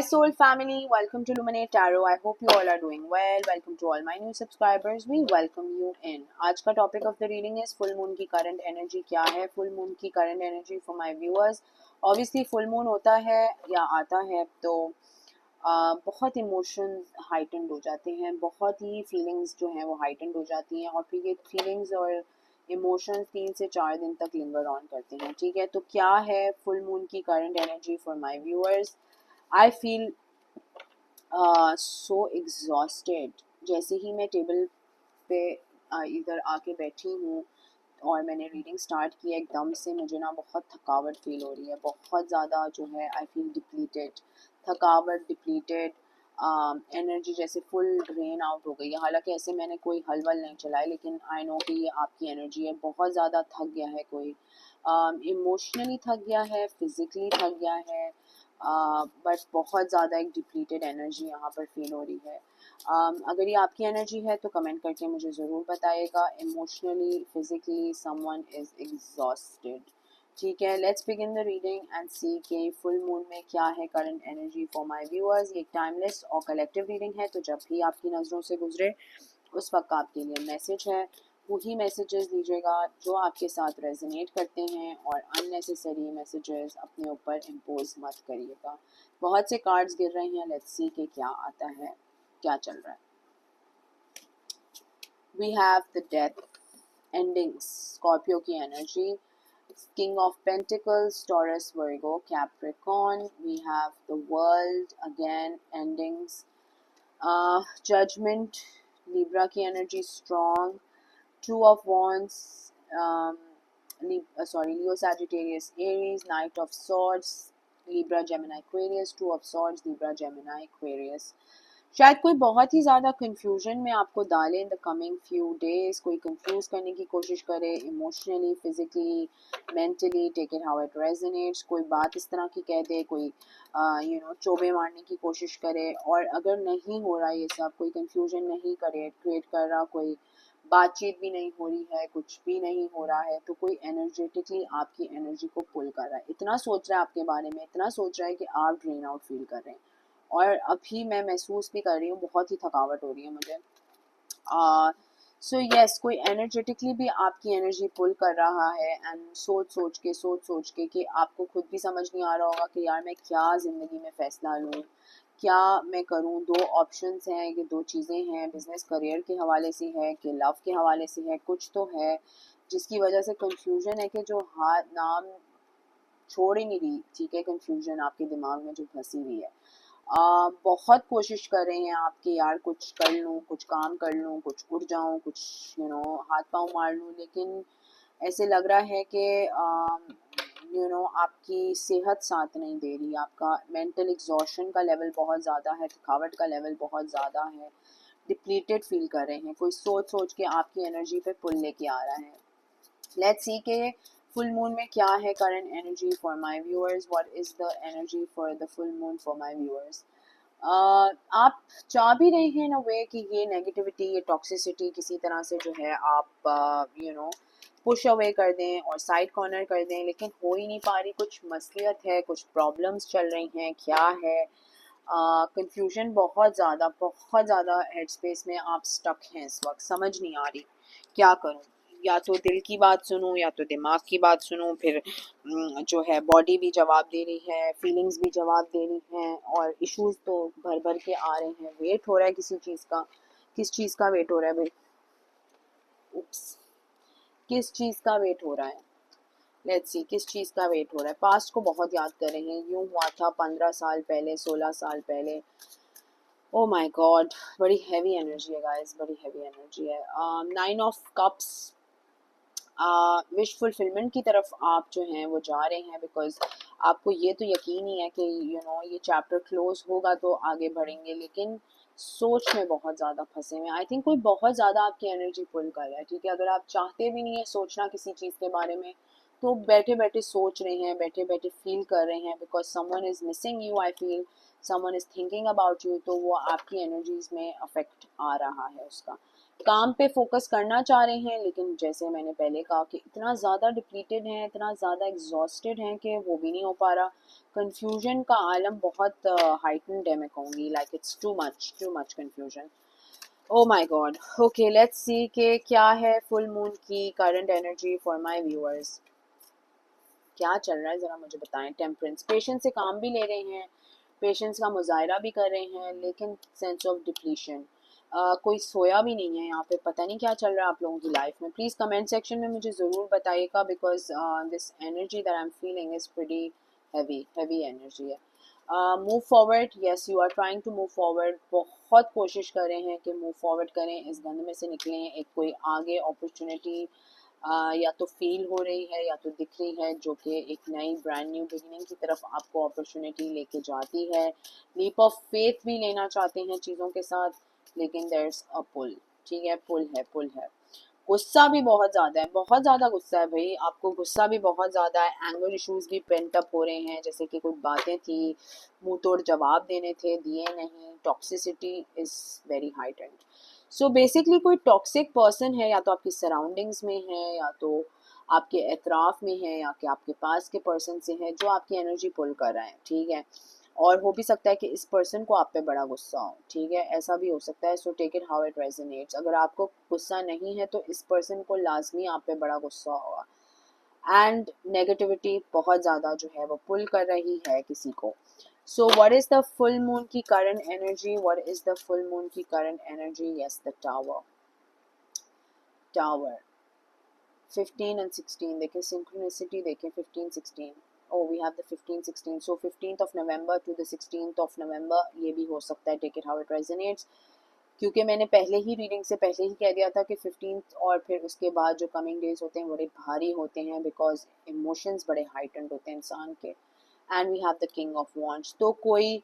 Soul family, welcome to Luminate Tarot. I hope you all are doing well. Welcome to all my new subscribers. We welcome you in. आज का topic of the reading is full moon की current energy क्या है. Full moon की current energy for my viewers. Obviously full moon होता है या आता है तो बहुत इमोशंस हाइटेंड हो जाते हैं, बहुत ही फीलिंग्स जो हैं वो हाइटेंड हो जाती हैं और फिर ये फीलिंग्स और इमोशंस 3 से 4 दिन तक लिंगर ऑन करते हैं. ठीक है, तो क्या है फुल मून की current energy for my viewers. I feel so exhausted. जैसे ही मैं टेबल पे इधर आके बैठी हूँ और मैंने रीडिंग स्टार्ट की, एकदम से मुझे ना बहुत थकावट फील हो रही है, बहुत ज़्यादा जो है आई फील डिप्लीटेड. थकावट, डिप्लीटेड, एनर्जी जैसे फुल ड्रेन आउट हो गई है. हालांकि ऐसे मैंने कोई हल वल नहीं चलाई, लेकिन आई नो कि ये आपकी एनर्जी है. बहुत ज़्यादा थक गया है कोई, इमोशनली थक गया है, फिज़िकली थक गया है, बट बहुत ज़्यादा एक डिप्लीटेड एनर्जी यहाँ पर फील हो रही है. अगर ये आपकी एनर्जी है तो कमेंट करके मुझे ज़रूर बताइएगा. Emotionally, physically someone is exhausted. ठीक है, let's begin the reading and see कि फुल मून में क्या है current energy for my viewers. ये टाइमलेस और कलेक्टिव रीडिंग है, तो जब भी आपकी नज़रों से गुजरे उस वक्त आपके लिए मैसेज है. वही मैसेजेस लीजिएगा जो आपके साथ रेजोनेट करते हैं, और अननेसेसरी मैसेजेस अपने ऊपर इम्पोज मत करिएगा. बहुत से कार्ड्स गिर रहे हैं, लेट्स सी कि क्या आता है, क्या चल रहा है. We have the death, endings, Scorpio की energy. King of Pentacles, Taurus, Virgo, Capricorn. We have the World, again, endings. Judgment, Libra की energy strong. Two of Wands, Leo, Sagittarius, Aries. Knight of Swords, Libra, Gemini, Aquarius. Two of Swords, Libra, Gemini, Aquarius. शायद कोई बहुत ही ज़्यादा confusion में आपको डाले in the coming few days. कोई confuse करने की कोशिश करे emotionally, physically, mentally. Take it how it resonates. कोई बात इस तरह की कह दे, कोई चोबे मारने की कोशिश करे. और अगर नहीं हो रहा ये सब, कोई कंफ्यूजन नहीं क्रिएट कर रहा, कोई बातचीत भी नहीं हो रही है, कुछ भी नहीं हो रहा है, तो कोई एनर्जेटिकली आपकी एनर्जी को पुल कर रहा है. इतना सोच रहा है आपके बारे में, इतना सोच रहा है कि आप ड्रेन आउट फील कर रहे हैं. और अभी मैं महसूस भी कर रही हूँ, बहुत ही थकावट हो रही है मुझे. सो यस, कोई एनर्जेटिकली भी आपकी एनर्जी पुल कर रहा है. एंड सोच सोच के कि आपको खुद भी समझ नहीं आ रहा होगा कि यार मैं क्या ज़िंदगी में फ़ैसला लूँ, क्या मैं करूँ. दो ऑप्शंस हैं, कि दो चीज़ें हैं. बिजनेस करियर के हवाले से है कि लव के हवाले से है, कुछ तो है जिसकी वजह से कंफ्यूजन है कि जो हाथ नाम छोड़ ही नहीं रही. ठीक है, कंफ्यूजन आपके दिमाग में जो फंसी हुई है. बहुत कोशिश कर रहे हैं आपके यार, कुछ कर लूँ, कुछ काम कर लूँ, कुछ उठ जाऊँ, कुछ हाथ पाँव मार लूँ, लेकिन ऐसे लग रहा है कि आपकी सेहत साथ नहीं दे रही. आपका मेंटल एग्जॉशन का लेवल बहुत ज़्यादा है, थकावट का लेवल बहुत ज़्यादा है, डिप्लीटेड फील कर रहे हैं. कोई सोच के आपकी एनर्जी पे पुल लेके आ रहा है. लेट्स सी के फुल मून में क्या है current energy for my viewers. What is the energy for the full moon for my viewers. आप चाह भी रहे हैं इन अ वे कि ये नेगेटिविटी, ये टॉक्सिसिटी किसी तरह से जो है आप पुश अवे कर दें और साइड कॉर्नर कर दें, लेकिन हो ही नहीं पा रही. कुछ मसलियत है, कुछ प्रॉब्लम्स चल रही हैं, क्या है. कंफ्यूजन बहुत ज़्यादा हेड स्पेस में आप स्टक हैं इस वक्त. समझ नहीं आ रही क्या करूं. या तो दिल की बात सुनूं या तो दिमाग की बात सुनूं. फिर जो है बॉडी भी जवाब दे रही है, फीलिंग्स भी जवाब दे रही हैं, और इश्यूज तो भर के आ रहे हैं. वेट हो रहा है किसी चीज़ का. किस चीज़ का वेट हो रहा है भाई? उप्स, किस चीज़ का वेट हो रहा है? लेट्स सी किस चीज़ का वेट हो रहा है. पास्ट को बहुत याद कर रहे हैं. यूं हुआ था 15 साल पहले, 16 साल पहले. ओ माय गॉड, बड़ी हैवी एनर्जी है गाइस, बड़ी हैवी एनर्जी है. 9 ऑफ कप्स, विश फुलफिलमेंट की तरफ आप जो हैं वो जा रहे हैं, बिकॉज आपको ये तो यकीन ही है कि ये चैप्टर क्लोज होगा तो आगे बढ़ेंगे, लेकिन सोच में बहुत ज़्यादा फंसे हुए. आई थिंक कोई बहुत ज़्यादा आपकी एनर्जी पुल कर रहा है. ठीक है, अगर आप चाहते भी नहीं है सोचना किसी चीज़ के बारे में, तो बैठे बैठे सोच रहे हैं, बैठे बैठे फील कर रहे हैं, because someone is missing you. I feel someone is thinking about you. तो वो आपकी एनर्जीज में अफेक्ट आ रहा है उसका. काम पे फोकस करना चाह रहे हैं, लेकिन जैसे मैंने पहले कहा कि इतना ज़्यादा डिप्लीटेड हैं, इतना ज़्यादा एग्जॉस्टेड हैं कि वो भी नहीं हो पा रहा। कंफ्यूजन का आलम बहुत हाइटनड है, मैं कहूँगी, like it's too much confusion. Oh my God. Okay, let's see कि क्या है फुल मून की current energy for my viewers. क्या चल रहा है ज़रा मुझे बताएं। टेम्परेंस, पेशेंस से काम भी ले रहे हैं, पेशेंस का मुजाहरा भी कर रहे हैं, लेकिन सेंस ऑफ डिप्लीशन। कोई सोया भी नहीं है यहाँ पे, पता नहीं क्या चल रहा है आप लोगों की लाइफ में। प्लीज़ कमेंट सेक्शन में मुझे ज़रूर बताइएगा, because this energy that I am feeling is pretty heavy energy है। Move forward, yes you are trying to move forward. बहुत कोशिश कर रहे हैं कि मूव फॉरवर्ड करें, इस गंद में से निकलें, एक कोई आगे अपॉर्चुनिटी या तो फील हो रही है या तो दिख रही है, जो कि एक नई ब्रांड न्यू बिगिनिंग की तरफ आपको अपॉर्चुनिटी लेके जाती है। लीप ऑफ फेथ भी लेना चाहते हैं चीज़ों के साथ, लेकिन देयर्स अ पुल। ठीक है, पुल है। गुस्सा भी बहुत ज़्यादा है, बहुत ज़्यादा गुस्सा है भाई, आपको गुस्सा भी बहुत ज़्यादा है। एंगर इश्यूज भी पेंट अप हो रहे हैं, जैसे कि कुछ बातें थी, मुंह तोड़ जवाब देने थे, दिए नहीं। Toxicity is very heightened. So basically कोई टॉक्सिक पर्सन है, या तो आपकी सराउंडिंग्स में है, या तो आपके एतराफ़ में है, या कि आपके पास के पर्सन से है, जो आपकी एनर्जी पुल कर रहा है। ठीक है, और हो भी सकता है कि इस पर्सन को आप पे बड़ा गुस्सा हो। ठीक है, ऐसा भी हो सकता है। So take it how it resonates. अगर आपको गुस्सा नहीं है तो इस पर्सन को लाजमी आप पे बड़ा गुस्सा होगा। एंड नेगेटिविटी बहुत ज़्यादा जो है वो पुल कर रही है किसी को। So what is the full moon की current energy? What is the full moon की current energy? Yes, the tower 15 and 16। देखें सिंक्रोनिसिटी, देखें 15 16। oh we have the 15 16, so 15th of November to the 16th of November, ये भी हो सकता है। Take it how it resonates, क्योंकि मैंने पहले ही रीडिंग से पहले ही कह दिया था कि 15th और फिर उसके बाद जो कमिंग डेज होते हैं बड़े भारी होते हैं, बिकॉज इमोशंस बड़े हाइटेंड होते हैं इंसान के। And we have the king of wands. तो कोई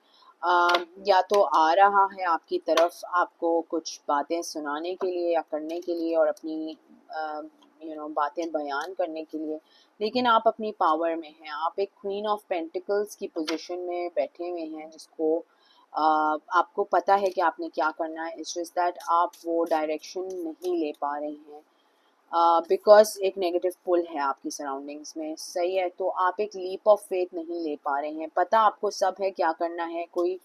या तो आ रहा है आपकी तरफ आपको कुछ बातें सुनाने के लिए या करने के लिए, और अपनी बातें बयान करने के लिए, लेकिन आप अपनी पावर में हैं। आप एक क्वीन ऑफ पेंटिकल्स की पोजीशन में बैठे हुए हैं, जिसको आपको पता है कि आपने क्या करना है। इट्स जस्ट दैट आप वो डायरेक्शन नहीं ले पा रहे हैं, बिकॉज एक नेगेटिव पुल है आपकी सराउंडिंग्स में। सही है, तो आप एक लीप ऑफ फेथ नहीं ले पा रहे हैं। पता आपको सब है क्या करना है। कोई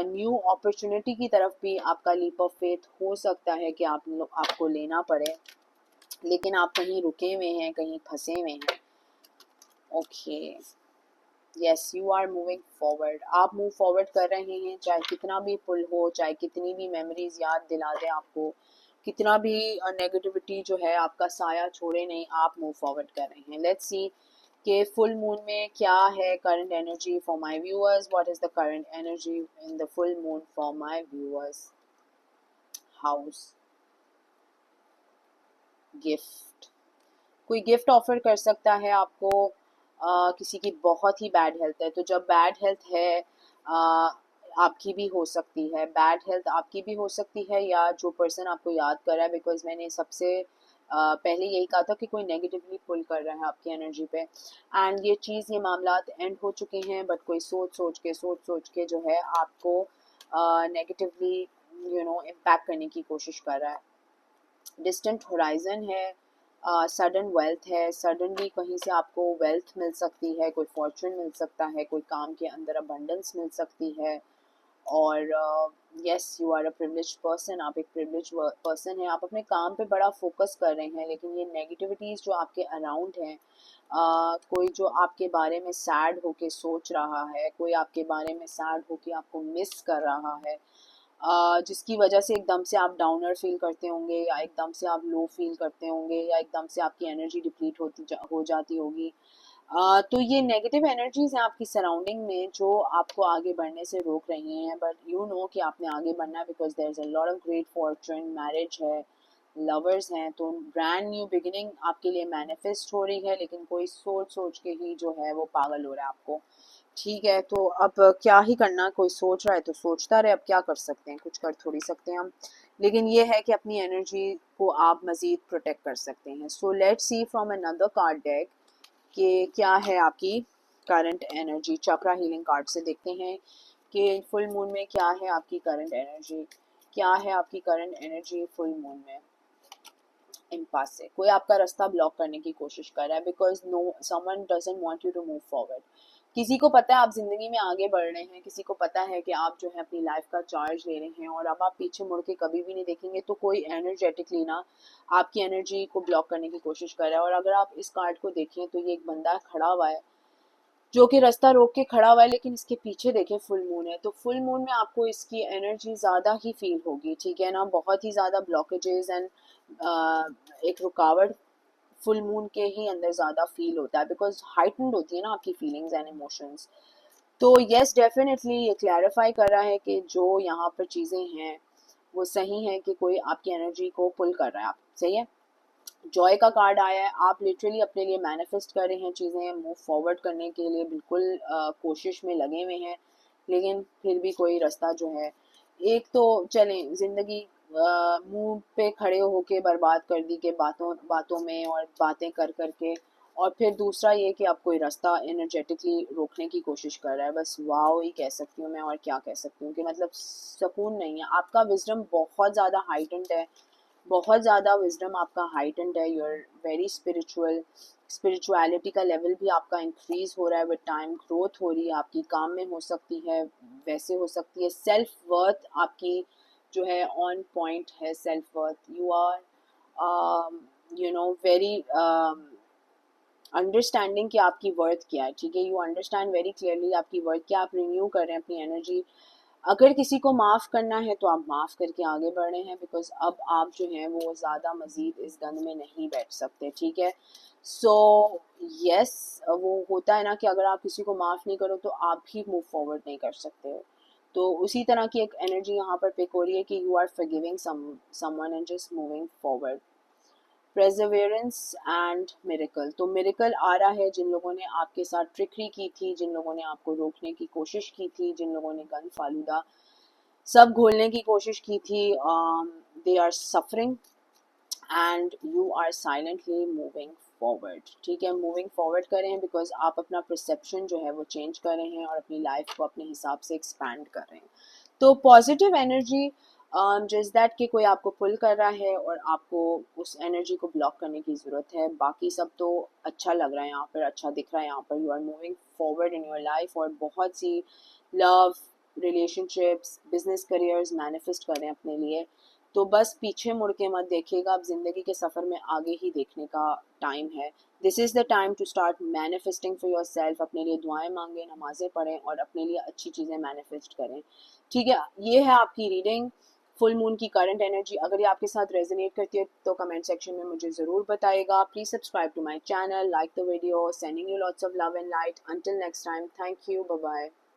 न्यू अपॉर्चुनिटी की तरफ भी आपका लीप ऑफ फेथ हो सकता है कि आपको लेना पड़े, लेकिन आप कहीं रुके हुए हैं, कहीं फंसे हुए हैं। Okay, yes you are moving forward. आप मूव फॉरवर्ड कर रहे हैं, चाहे कितना भी पुल हो, चाहे कितनी भी मेमोरीज याद दिला दें आपको, कितना भी नेगेटिविटी जो है आपका साया छोड़े नहीं, आप मूव फॉरवर्ड कर रहे हैं। लेट्स सी कि फुल मून में क्या है current energy for my viewers. What is the current energy in the full moon for my viewers? House, gift. कोई गिफ्ट ऑफर कर सकता है आपको। किसी की बहुत ही बैड हेल्थ है, तो जब बैड हेल्थ है आपकी भी हो सकती है, बैड हेल्थ आपकी भी हो सकती है, या जो पर्सन आपको याद कर रहा है, बिकॉज मैंने सबसे पहले यही कहा था कि कोई नेगेटिवली पुल कर रहा है आपकी एनर्जी पे। एंड ये चीज़, ये मामलात एंड हो चुके हैं, बट कोई सोच के जो है आपको नेगेटिवली इम्पैक्ट करने की कोशिश कर रहा है। डिस्टेंट होराइजन है, सडन वेल्थ है। सडनली कहीं से आपको वेल्थ मिल सकती है, कोई फॉर्चून मिल सकता है, कोई काम के अंदर अबंडेंस मिल सकती है। और yes, you are a privilege person. आप एक प्रिविलेज पर्सन हैं, आप अपने काम पे बड़ा फोकस कर रहे हैं, लेकिन ये नेगेटिविटीज़ जो आपके अराउंड हैं, कोई जो आपके बारे में सैड होके सोच रहा है, कोई आपके बारे में सैड होके आपको मिस कर रहा है, जिसकी वजह से एकदम से आप डाउनर फील करते होंगे, या एकदम से आप लो फील करते होंगे, या एकदम से आपकी एनर्जी डिप्लीट हो जाती होगी। तो ये नेगेटिव एनर्जीज हैं आपकी सराउंडिंग में, जो आपको आगे बढ़ने से रोक रही हैं। बट यू नो कि आपने आगे बढ़ना है, because there is a lot of great fortune, marriage है, लवर्स हैं, तो ब्रांड न्यू बिगिनिंग आपके लिए मैनिफेस्ट हो रही है। लेकिन कोई सोच के ही जो है वो पागल हो रहा है आपको। ठीक है, तो अब क्या ही करना, कोई सोच रहा है तो सोचता रहे, अब क्या कर सकते हैं, कुछ कर थोड़ी सकते हैं हम। लेकिन ये है कि अपनी एनर्जी को आप मज़ीद प्रोटेक्ट कर सकते हैं। So let's see from another card deck कि क्या है आपकी करंट एनर्जी। चक्रा हीलिंग कार्ड से देखते हैं कि फुल मून में क्या है आपकी करंट एनर्जी। क्या है आपकी करंट एनर्जी फुल मून में? इम्पास से कोई आपका रास्ता ब्लॉक करने की कोशिश कर रहा है, because no someone doesn't want you to move forward. किसी को पता है आप जिंदगी में आगे बढ़ रहे हैं, किसी को पता है कि आप जो है अपनी लाइफ का चार्ज ले रहे हैं, और अब आप पीछे मुड़ के कभी भी नहीं देखेंगे। तो कोई एनर्जेटिकली ना आपकी एनर्जी को ब्लॉक करने की कोशिश कर रहा है। और अगर आप इस कार्ड को देखें तो ये एक बंदा खड़ा हुआ है जो कि रास्ता रोक के खड़ा हुआ है, लेकिन इसके पीछे देखें फुल मून है। तो फुल मून में आपको इसकी एनर्जी ज़्यादा ही फील होगी, ठीक है ना। बहुत ही ज़्यादा ब्लॉकेजेस एंड एक रुकावट फुल मून के ही अंदर ज़्यादा फील होता है, बिकॉज हाइटनड होती है ना आपकी फीलिंग्स एंड इमोशंस। तो यस, डेफिनेटली ये क्लैरिफाई कर रहा है कि जो यहाँ पर चीज़ें हैं वो सही है, कि कोई आपकी एनर्जी को पुल कर रहा है। आप सही है। जॉय का कार्ड आया है, आप लिटरली अपने लिए मैनिफेस्ट कर रहे हैं चीज़ें, मूव फॉरवर्ड करने के लिए बिल्कुल कोशिश में लगे हुए हैं, लेकिन फिर भी कोई रास्ता जो है, एक तो चलें ज़िंदगी मुंह पे खड़े होके बर्बाद कर दी के बातों बातों में और बातें कर कर के, और फिर दूसरा ये कि आप कोई रास्ता एनर्जेटिकली रोकने की कोशिश कर रहा है। बस वाओ ही कह सकती हूँ मैं, और क्या कह सकती हूँ कि मतलब सुकून नहीं है। आपका विजडम बहुत ज़्यादा हाइटेंड है, बहुत ज़्यादा विजडम आपका हाइटेंड है। You are very spiritual, spirituality का लेवल भी आपका इंक्रीज हो रहा है विद टाइम, ग्रोथ हो रही है आपकी, काम में हो सकती है, वैसे हो सकती है। सेल्फ वर्थ आपकी जो है ऑन पॉइंट है। Self worth, you are you know very understanding कि आपकी वर्थ क्या है, ठीक है। यू अंडरस्टैंड वेरी क्लियरली आपकी वर्थ क्या। आप रिन्यू कर रहे हैं अपनी एनर्जी। अगर किसी को माफ़ करना है तो आप माफ़ करके आगे बढ़ रहे हैं, बिकॉज अब आप जो हैं वो ज़्यादा मज़ीद इस गंध में नहीं बैठ सकते, ठीक है। सो यस, वो होता है ना कि अगर आप किसी को माफ़ नहीं करो तो आप भी मूव फॉरवर्ड नहीं कर सकते हो। तो उसी तरह की एक एनर्जी यहाँ पर पिक हो रही है कि you are forgiving someone and just moving forward. Perseverance and miracle, तो मिरेकल आ रहा है जिन लोगों ने आपके साथ ट्रिकरी की थी, जिन लोगों ने आपको रोकने की कोशिश की थी, जिन लोगों ने गन फालूदा सब घोलने की कोशिश की थी, they are suffering and you are silently moving forward, ठीक है। मूविंग फॉरवर्ड कर रहे हैं बिकॉज आप अपना परसेप्शन जो है वो चेंज कर रहे हैं और अपनी लाइफ को अपने हिसाब से एक्सपैंड कर रहे हैं। तो पॉजिटिव एनर्जी जस्ट दैट कि कोई आपको पुल कर रहा है और आपको उस एनर्जी को ब्लॉक करने की ज़रूरत है। बाकी सब तो अच्छा लग रहा है यहाँ पर, अच्छा दिख रहा है यहाँ पर। You are moving forward in your life और बहुत सी love, relationships, business careers manifest कर रहे हैं अपने लिए। तो बस पीछे मुड़ के मत देखिएगा, अब ज़िंदगी के सफ़र में आगे ही देखने का टाइम है। This is the time to start manifesting for yourself. अपने लिए दुआएं मांगें, नमाज़ें पढ़ें और अपने लिए अच्छी चीज़ें मैनिफेस्ट करें, ठीक है। ये है आपकी रीडिंग फुल मून की करंट एनर्जी। अगर ये आपके साथ रेजोनेट करती है तो कमेंट सेक्शन में मुझे ज़रूर बताइएगा। Please subscribe to my channel, like the video, sending you lots of love and light. Until next time, thank you, bye bye.